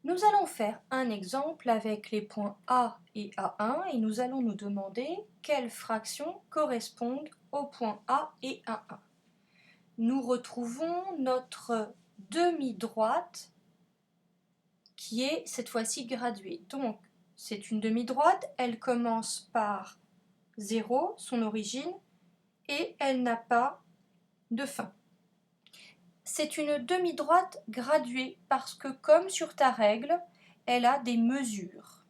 Nous allons faire un exemple avec les points A et A1 et nous allons nous demander quelles fractions correspondent aux points A et A1. Nous retrouvons notre demi-droite qui est cette fois-ci graduée. Donc, c'est une demi-droite, elle commence par 0, son origine, et elle n'a pas de fin. C'est une demi-droite graduée parce que, comme sur ta règle, elle a des mesures.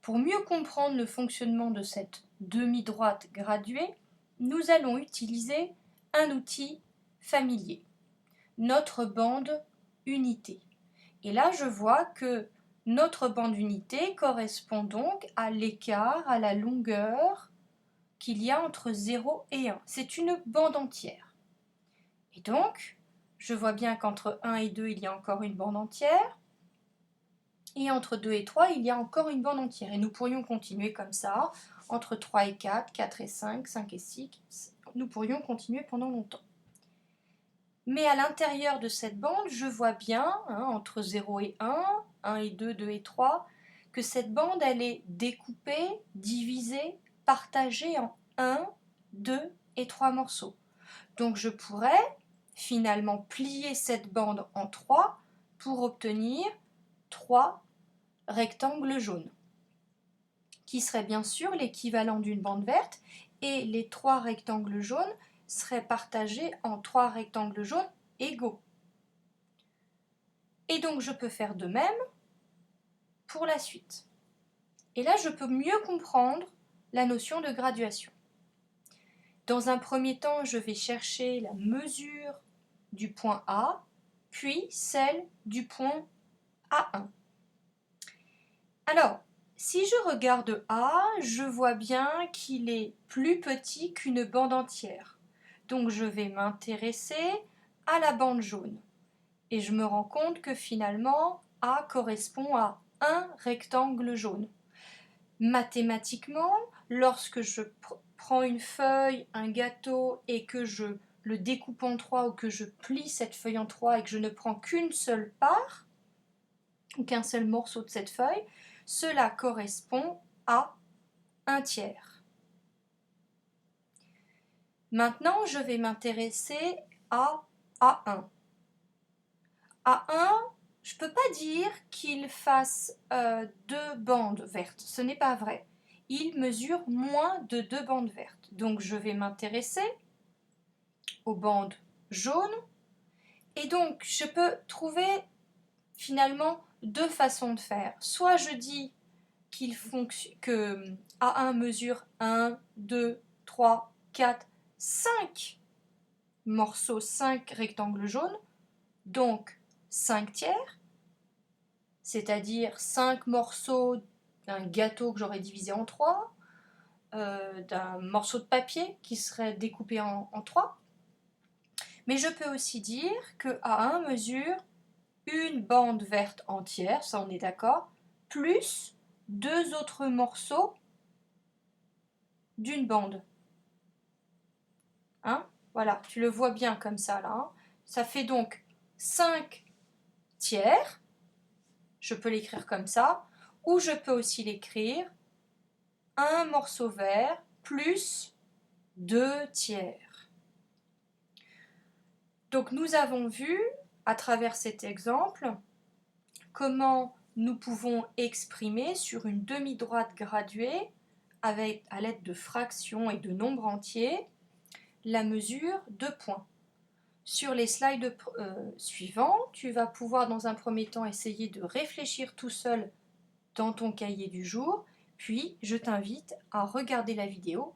Pour mieux comprendre le fonctionnement de cette demi-droite graduée, nous allons utiliser un outil familier, notre bande unité. Et là, je vois que notre bande unité correspond donc à l'écart, à la longueur qu'il y a entre 0 et 1. C'est une bande entière. Et donc, je vois bien qu'entre 1 et 2, il y a encore une bande entière. Et entre 2 et 3, il y a encore une bande entière. Et nous pourrions continuer comme ça, entre 3 et 4, 4 et 5, 5 et 6. Nous pourrions continuer pendant longtemps. Mais à l'intérieur de cette bande, je vois bien, entre 0 et 1 et 2, 2 et 3, que cette bande, elle est découpée, divisée, partagée en 1, 2 et 3 morceaux. Donc je pourrais finalement plier cette bande en 3 pour obtenir 3 rectangles jaunes, qui seraient bien sûr l'équivalent d'une bande verte, et les 3 rectangles jaunes seraient partagés en 3 rectangles jaunes égaux. Et donc je peux faire de même pour la suite. Et là, je peux mieux comprendre la notion de graduation. Dans un premier temps, je vais chercher la mesure du point A, puis celle du point A1. Alors, si je regarde A, je vois bien qu'il est plus petit qu'une bande entière. Donc je vais m'intéresser à la bande jaune. Et je me rends compte que finalement, A correspond à un rectangle jaune. Mathématiquement, lorsque je prends une feuille, un gâteau, et que je le découpe en 3 ou que je plie cette feuille en 3 et que je ne prends qu'une seule part, ou qu'un seul morceau de cette feuille, cela correspond à un tiers. Maintenant, je vais m'intéresser à A1. A1, je ne peux pas dire qu'il fasse 2 bandes vertes, ce n'est pas vrai. Il mesure moins de 2 bandes vertes. Donc je vais m'intéresser aux bandes jaunes. Et donc je peux trouver finalement 2 façons de faire. Soit je dis que A1 mesure 1, 2, 3, 4, 5 morceaux, 5 rectangles jaunes, donc 5 tiers, c'est-à-dire 5 morceaux d'un gâteau que j'aurais divisé en 3, d'un morceau de papier qui serait découpé en 3. Mais je peux aussi dire que A1 mesure une bande verte entière, ça on est d'accord, plus 2 autres morceaux d'une bande. Voilà, tu le vois bien comme ça là. Ça fait donc 5 tiers, je peux l'écrire comme ça, ou je peux aussi l'écrire un morceau vert plus 2 tiers. Donc nous avons vu à travers cet exemple comment nous pouvons exprimer sur une demi-droite graduée à l'aide de fractions et de nombres entiers la mesure de points. Sur les slides suivants, tu vas pouvoir dans un premier temps essayer de réfléchir tout seul dans ton cahier du jour, puis je t'invite à regarder la vidéo